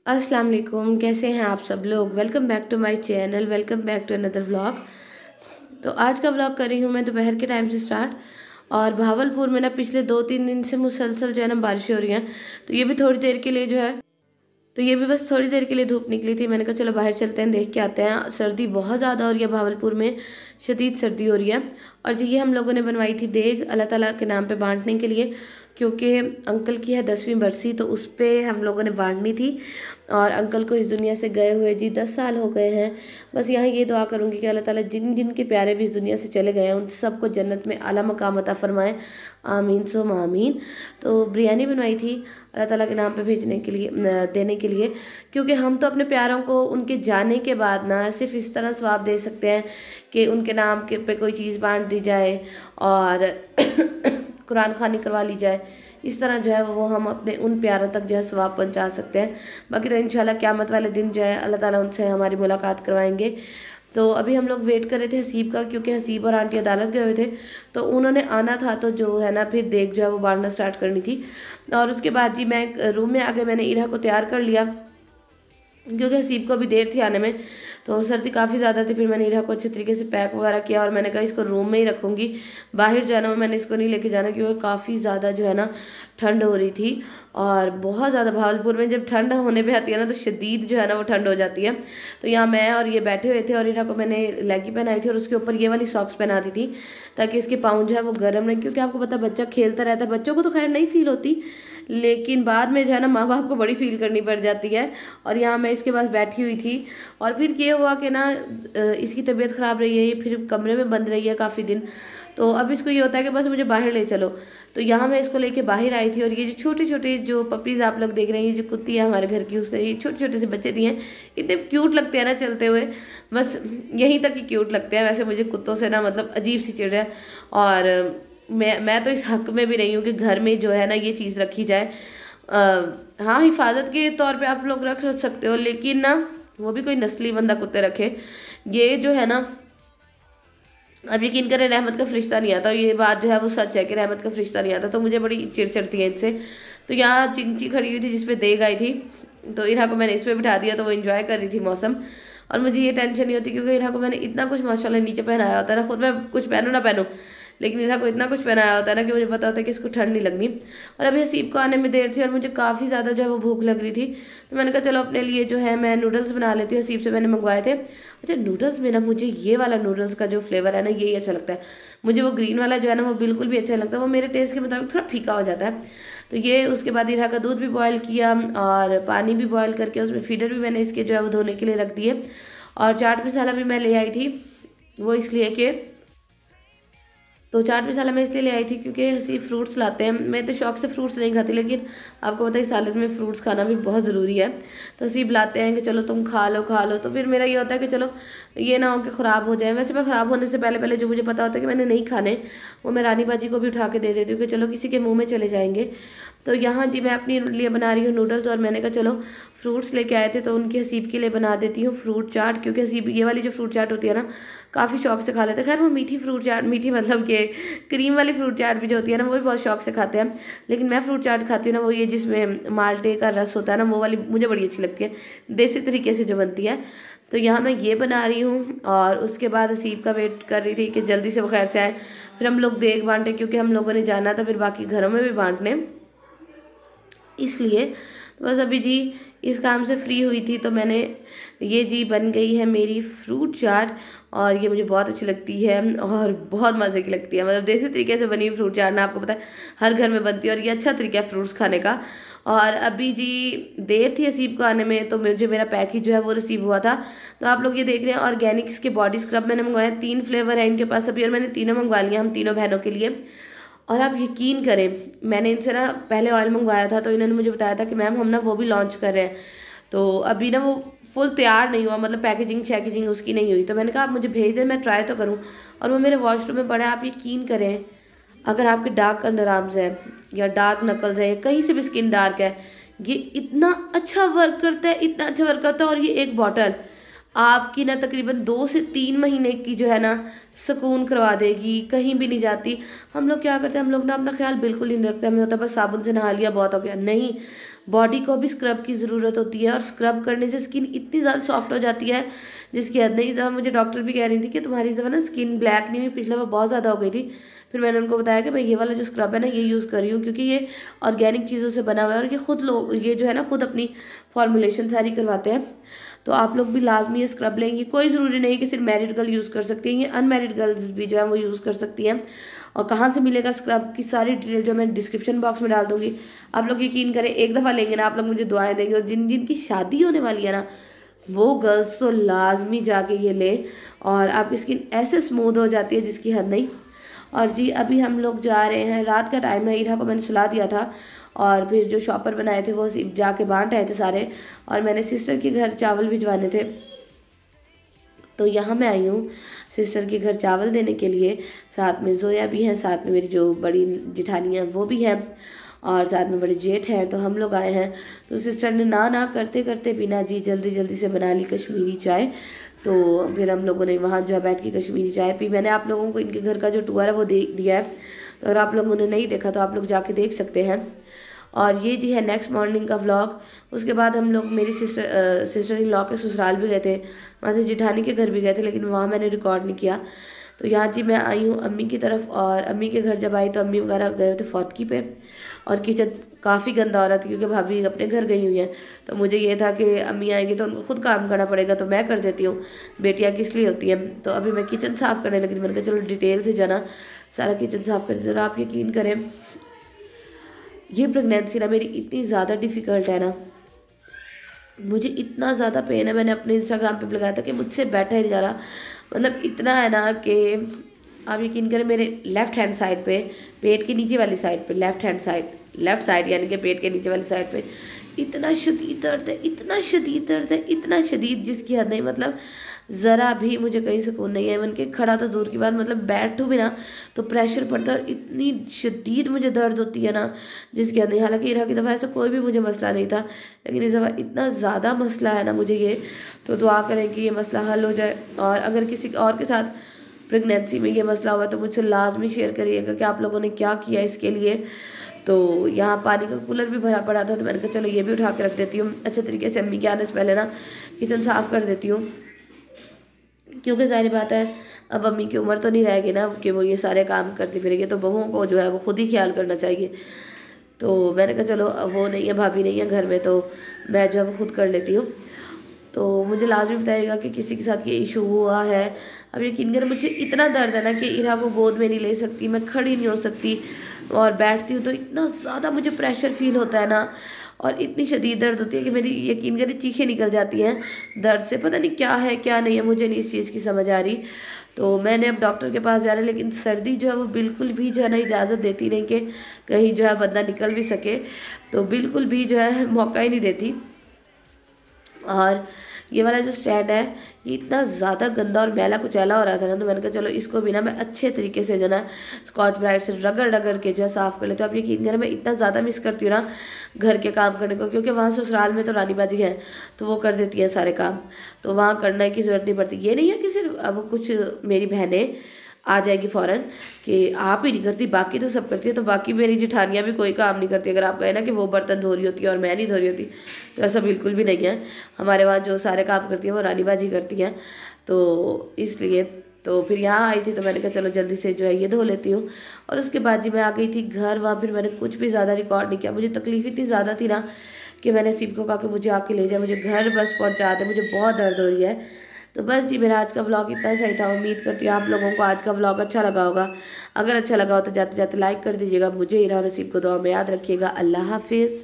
अस्सलाम वालेकुम। कैसे हैं आप सब लोग। Welcome back to my channel, welcome back to another vlog. तो आज का व्लॉग कर रही हूँ मैं दोपहर के टाइम से स्टार्ट। और भावलपुर में ना पिछले 2-3 दिन से मुसलसल जो है ना बारिशें हो रही हैं। तो ये भी थोड़ी देर के लिए जो है तो ये भी बस थोड़ी देर के लिए धूप निकली थी। मैंने कहा चलो बाहर चलते हैं, देख के आते हैं। सर्दी बहुत ज़्यादा हो रही है भावलपुर में, शदीद सर्दी हो रही है। और जी ये हम लोगों ने बनवाई थी देग अल्लाह ताला के नाम पे बांटने के लिए, क्योंकि अंकल की है 10वीं बरसी, तो उस पर हम लोगों ने बांटनी थी। और अंकल को इस दुनिया से गए हुए जी 10 साल हो गए हैं। बस यहाँ ये दुआ करूँगी कि अल्लाह ताला जिन जिन के प्यारे भी इस दुनिया से चले गए हैं उन सबको जन्नत में आला मकाम अता फरमाए, आमीन सुम आमीन। तो बिरयानी बनवाई थी अल्लाह ताला के नाम पे भेजने के लिए, देने के लिए, क्योंकि हम तो अपने प्यारों को उनके जाने के बाद ना सिर्फ इस तरह सवाब दे सकते हैं कि उनके नाम के पे कोई चीज़ बांट दी जाए और कुरान खानी करवा ली जाए। इस तरह जो है वो हम अपने उन प्यारों तक जो है सवाब पहुंचा सकते हैं। बाकी तो इंशाल्लाह क़यामत वाले दिन जो है अल्लाह ताला उनसे हमारी मुलाकात करवाएंगे। तो अभी हम लोग वेट कर रहे थे हसीब का, क्योंकि हसीब और आंटी अदालत गए हुए थे, तो उन्होंने आना था। तो जो है ना फिर देख जो है वो बांटना स्टार्ट करनी थी। और उसके बाद जी मैं रूम में आके मैंने इरा को तैयार कर लिया, क्योंकि हसीब को भी देर थी आने में, तो सर्दी काफ़ी ज़्यादा थी। फिर मैंने इरा को अच्छे तरीके से पैक वगैरह किया और मैंने कहा इसको रूम में ही रखूँगी, बाहर जो है ना मैंने इसको नहीं लेके जाना, क्योंकि काफ़ी ज़्यादा जो है ना ठंड हो रही थी। और बहुत ज़्यादा भावलपुर में जब ठंड होने पे आती है ना तो शदीद जो है ना वो ठंड हो जाती है। तो यहाँ मैं और ये बैठे हुए थे और इरा को मैंने लेगी पहनाई थी और उसके ऊपर ये वाली सॉक्स पहना दी थी, ताकि इसके पाँव जो है वो गर्म रहे। क्योंकि आपको पता बच्चा खेलता रहता है, बच्चों को तो खैर नहीं फील होती, लेकिन बाद में जो है ना माँ बाप को बड़ी फील करनी पड़ जाती है। और यहाँ मैं इसके पास बैठी हुई थी और फिर ये हुआ कि ना इसकी तबीयत ख़राब रही है, ये फिर कमरे में बंद रही है काफ़ी दिन। तो अब इसको ये होता है कि बस मुझे बाहर ले चलो। तो यहाँ मैं इसको लेके बाहर आई थी और ये जो छोटे छोटे जो पपीज़ आप लोग देख रहे हैं, ये जो कुत्ती है हमारे घर की, उससे ये छोटे छोटे से बच्चे दिए हैं। इतने क्यूट लगते हैं ना चलते हुए, बस यहीं तक ही क्यूट लगते हैं। वैसे मुझे कुत्तों से ना मतलब अजीब सी चिढ़ है। और मैं तो इस हक में भी नहीं हूँ कि घर में जो है ना ये चीज़ रखी जाए। हाँ हिफाजत के तौर पे आप लोग रख सकते हो, लेकिन ना वो भी कोई नस्ली बंदा कुत्ते रखे। ये जो है ना, अब यकीन करें रहमत का फरिश्ता नहीं आता, और ये बात जो है वो सच है कि रहमत का फरिश्ता नहीं आता। तो मुझे बड़ी चिढ़ चढ़ती है इनसे। तो यहाँ चिंची खड़ी हुई थी जिसपे देग आई थी, तो इरा को मैंने इस पर बिठा दिया, तो वो इन्जॉय कर रही थी मौसम। और मुझे ये टेंशन नहीं होती, क्योंकि इरा को मैंने इतना कुछ माशाल्लाह नीचे पहनाया होता है ना, खुद मैं कुछ पहनूँ ना पहनूँ, लेकिन इरा को इतना कुछ पहनाया होता है ना कि मुझे पता होता है कि इसको ठंड नहीं लगनी। और अभी हसीब को आने में देर थी और मुझे काफ़ी ज़्यादा जो है वो भूख लग रही थी। तो मैंने कहा चलो अपने लिए जो है मैं नूडल्स बना लेती हूँ, हसीब से मैंने मंगवाए थे। अच्छा नूडल्स में ना मुझे ये वाला नूडल्स का जो फ्लेवर है ना यही अच्छा लगता है। मुझे वो ग्रीन वाला जो है ना वो बिल्कुल भी अच्छा लगता है, वो मेरे टेस्ट के मुताबिक थोड़ा फीका हो जाता है। तो ये उसके बाद इरा का दूध भी बॉयल किया और पानी भी बॉयल करके उसमें फीडर भी मैंने इसके जो है वो धोने के लिए रख दिए। और चाट मसाला भी मैं ले आई थी, वो इसलिए कि तो चाट मसाला मैं इसलिए ले आई थी क्योंकि हसीब फ्रूट्स लाते हैं। मैं तो शौक से फ्रूट्स नहीं खाती, लेकिन आपको पता है सालन में फ्रूट्स खाना भी बहुत ज़रूरी है। तो हसीब लाते हैं कि चलो तुम खा लो खा लो, तो फिर मेरा ये होता है कि चलो ये ना हो कि ख़राब हो जाए। वैसे मैं ख़राब होने से पहले पहले जो मुझे पता होता है कि मैंने नहीं खाने, वो मैं रानी बाजी को भी उठा के दे देती हूँ कि चलो किसी के मुँह में चले जाएंगे। तो यहाँ जी मैं अपने लिए बना रही हूँ नूडल्स, और मैंने कहा चलो फ्रूट्स लेके आए थे तो उनकी हसीब के लिए बना देती हूँ फ्रूट चाट, क्योंकि हसीब ये वाली जो फ्रूट चाट होती है ना काफ़ी शौक से खा लेते हैं। खैर वो मीठी फ्रूट चाट, मीठी मतलब कि क्रीम वाली फ्रूट चाट भी जो होती है ना वो भी बहुत शौक से खाते हैं, लेकिन मैं फ्रूट चाट खाती हूँ ना वो ये जिसमें माल्टे का रस होता है ना, वो वाली मुझे बड़ी अच्छी लगती है, देसी तरीके से जो बनती है। तो यहाँ मैं ये बना रही हूँ और उसके बाद हसीब का वेट कर रही थी कि जल्दी से वो खैर से आए, फिर हम लोग देग बांटे, क्योंकि हम लोगों ने जाना था फिर बाकी घरों में भी बांटने, इसलिए बस अभी जी इस काम से फ्री हुई थी। तो मैंने ये जी बन गई है मेरी फ्रूट चाट, और ये मुझे बहुत अच्छी लगती है और बहुत मज़े की लगती है। मतलब देसी तरीके से बनी हुई फ्रूट चाट ना आपको पता है हर घर में बनती है, और ये अच्छा तरीका है फ्रूट्स खाने का। और अभी जी देर थी हसीब को आने में, तो मुझे मेरा पैकेज जो है वो रिसीव हुआ था। तो आप लोग ये देख रहे हैं ऑर्गेनिक्स के बॉडी स्क्रब मैंने मंगवाया, 3 फ्लेवर है इनके पास अभी, और मैंने तीनों मंगवा लिया हम तीनों बहनों के लिए। और आप यकीन करें मैंने इनसे ना पहले ऑयल मंगवाया था, तो इन्होंने मुझे बताया था कि मैम हम ना वो भी लॉन्च कर रहे हैं, तो अभी ना वो फुल तैयार नहीं हुआ, मतलब पैकेजिंग शैकेजिंग उसकी नहीं हुई। तो मैंने कहा आप मुझे भेज दें, मैं ट्राई तो करूं। और वो मेरे वॉशरूम में पड़ा है। आप यकीन करें अगर आपके डार्क अंडर आर्म्स है या डार्क नकल्स है या कहीं से भी स्किन डार्क है, ये इतना अच्छा वर्क करता है, इतना अच्छा वर्क करता है। और ये एक बॉटल आपकी ना तकरीबन 2 से 3 महीने की जो है ना सुकून करवा देगी, कहीं भी नहीं जाती। हम लोग क्या करते हैं, हम लोग ना अपना ख्याल बिल्कुल ही नहीं रखते, हमें होता है बस साबुन से नहा लिया बहुत हो गया। नहीं, बॉडी को भी स्क्रब की ज़रूरत होती है और स्क्रब करने से स्किन इतनी ज़्यादा सॉफ्ट हो जाती है जिसकी हद नहीं। जब मुझे डॉक्टर भी कह रही थी कि तुम्हारी जब ना स्किन ब्लैक नहीं हुई, पिछले बार बहुत ज़्यादा हो गई थी। फिर मैंने उनको बताया कि मैं ये वाला जो स्क्रब है ना ये यूज़ कर रही हूँ, क्योंकि ये ऑर्गेनिक चीज़ों से बना हुआ है और ये खुद लोग ये जो है ना खुद अपनी फॉर्मुलेशन सारी करवाते हैं। तो आप लोग भी लाजमी ये स्क्रब लेंगे। कोई ज़रूरी नहीं कि सिर्फ मैरिड गर्ल यूज़ कर सकती हैं, ये अनमैरिड गर्ल्स भी जो है वो यूज़ कर सकती हैं। और कहाँ से मिलेगा स्क्रब की सारी डिटेल जो मैं डिस्क्रिप्शन बॉक्स में डाल दूँगी। आप लोग यकीन करें, एक दफ़ा लेंगे ना आप लोग मुझे दुआएं देंगे। और जिन जिनकी शादी होने वाली है ना वो गर्ल्स तो लाजमी जाके ये लें, और आपकी स्किन ऐसे स्मूथ हो जाती है जिसकी हद नहीं। और जी अभी हम लोग जा रहे हैं, रात का टाइम है, इरा को मैंने सुला दिया था और फिर जो शॉपर बनाए थे वो जाके बांट आए थे सारे, और मैंने सिस्टर के घर चावल भिजवाने थे तो यहाँ मैं आई हूँ सिस्टर के घर चावल देने के लिए। साथ में जोया भी हैं, साथ में मेरी जो बड़ी जिठानी है वो भी हैं, और साथ में बड़े जेठ हैं। तो हम लोग आए हैं। तो सिस्टर ने ना करते करते बिना जी जल्दी जल्दी से बना ली कश्मीरी चाय। तो फिर हम लोगों ने वहाँ जो है बैठ के कश्मीरी चाय पी। मैंने आप लोगों को इनके घर का जो टूर है वो दे दिया है, तो अगर आप लोगों ने नहीं देखा तो आप लोग जाके देख सकते हैं। और ये जी है नेक्स्ट मॉर्निंग का व्लॉग। उसके बाद हम लोग मेरी सिस्टर इन लॉ के ससुराल भी गए थे, वहाँ से जिठानी के घर भी गए थे, लेकिन वहाँ मैंने रिकॉर्ड नहीं किया। तो यहाँ जी मैं आई हूँ अम्मी की तरफ, और अम्मी के घर जब आई तो अम्मी वगैरह गए थे फौतकी पे, और किचन काफ़ी गंदा हो रहा था क्योंकि भाभी अपने घर गई हुई हैं। तो मुझे ये था कि अम्मी आएंगी तो उनको खुद काम करना पड़ेगा, तो मैं कर देती हूँ, बेटियाँ किस लिए होती हैं। तो अभी मैं किचन साफ़ करने लगी, मैंने कहा चलो डिटेल से जाना सारा किचन साफ़ कर। ज़रा आप यकीन करें, ये प्रेगनेंसी ना मेरी इतनी ज़्यादा डिफ़िकल्ट है ना, मुझे इतना ज़्यादा पेन है। मैंने अपने इंस्टाग्राम पे लगाया था कि मुझसे बैठा ही नहीं जा रहा। मतलब इतना है ना कि आप यकीन करें, मेरे लेफ़्ट हैंड साइड पे, पेट के नीचे वाली साइड पे, लेफ़्ट साइड यानी कि पेट के नीचे वाली साइड पे इतना शदीद दर्द है, इतना शदीद दर्द है, इतना शदीद जिसकी हद नहीं। मतलब ज़रा भी मुझे कहीं सुकून नहीं है। इवन के खड़ा तो दूर की बात, मतलब बैठूँ भी ना तो प्रेशर पड़ता है, और इतनी शदीद मुझे दर्द होती है ना जिसकी हद नहीं। हालांकि इरा की दफ़ा ऐसा कोई भी मुझे मसला नहीं था, लेकिन इस दफ़ा इतना ज़्यादा मसला है ना मुझे ये। तो दुआ करें कि ये मसला हल हो जाए। और अगर किसी और के साथ प्रेगनेंसी में ये मसला हुआ तो मुझसे लाजमी शेयर करिएगा कि आप लोगों ने क्या किया इसके लिए। तो यहाँ पानी का कूलर भी भरा पड़ा था, तो मैंने कहा चलो ये भी उठा के रख देती हूँ। अच्छे तरीके से अम्मी के आने से पहले ना किचन साफ़ कर देती हूँ, क्योंकि जाहिर बात है अब अम्मी की उम्र तो नहीं रहेगी ना कि वो ये सारे काम करती फिरेगी, तो बहुओं को जो है वो खुद ही ख्याल करना चाहिए। तो मैंने कहा चलो वो नहीं है, भाभी नहीं है घर में, तो मैं जो है वो खुद कर लेती हूँ। तो मुझे लाजमी बताइएगा कि किसी के साथ ये इशू हुआ है। अब यकीन करें, मुझे इतना दर्द है ना कि इरा को गोद में नहीं ले सकती, मैं खड़ी नहीं हो सकती, और बैठती हूँ तो इतना ज़्यादा मुझे प्रेशर फील होता है ना, और इतनी शदीद दर्द होती है कि मेरी यकीन करें चीखें निकल जाती हैं दर्द से। पता नहीं क्या है क्या नहीं है, मुझे नहीं इस चीज़ की समझ आ रही। तो मैंने अब डॉक्टर के पास जाना है, लेकिन सर्दी जो है वो बिल्कुल भी जो है ना इजाज़त देती नहीं कि कहीं जो है बंदा निकल भी सके, तो बिल्कुल भी जो है मौका ही नहीं देती। और ये वाला जो स्टैंड है ये इतना ज़्यादा गंदा और मैला कुचैला हो रहा था ना, तो मैंने कहा चलो इसको भी ना मैं अच्छे तरीके से जो ना स्कॉच ब्राइट से रगड़ के जो है साफ़ कर लेती हूँ। अब यकीन करें, मैं इतना ज़्यादा मिस करती हूँ ना घर के काम करने को, क्योंकि वहाँ ससुराल में तो रानी बाजी हैं तो वो कर देती है सारे काम, तो वहाँ करने की ज़रूरत नहीं पड़ती। ये नहीं है कि सिर्फ अब कुछ मेरी बहनें आ जाएगी फ़ौरन कि आप ही नहीं करती, बाकी तो सब करती है। तो बाकी मेरी जेठानियाँ भी कोई काम नहीं करती। अगर आप कहें ना कि वो बर्तन धो रही होती है और मैं नहीं धो रही होती, तो ऐसा बिल्कुल भी नहीं है। हमारे वहाँ जो सारे काम करती है वो रानी बाजी करती हैं, तो इसलिए तो फिर यहाँ आई थी तो मैंने कहा चलो जल्दी से जो है ये धो लेती हूँ। और उसके बाद जी मैं आ गई थी घर। वहाँ फिर मैंने कुछ भी ज़्यादा रिकॉर्ड नहीं किया, मुझे तकलीफ़ इतनी ज़्यादा थी ना कि मैंने सिम को कहा कि मुझे आके ले जाए, मुझे घर बस पहुँचा दे, मुझे बहुत दर्द हो रही है। तो बस जी मेरा आज का व्लॉग इतना सही था। उम्मीद करती हूँ आप लोगों को आज का व्लॉग अच्छा लगा होगा। अगर अच्छा लगा हो तो जाते जाते लाइक कर दीजिएगा। मुझे इरा और नसीब को दुआ में याद रखिएगा। अल्लाह हाफिज़।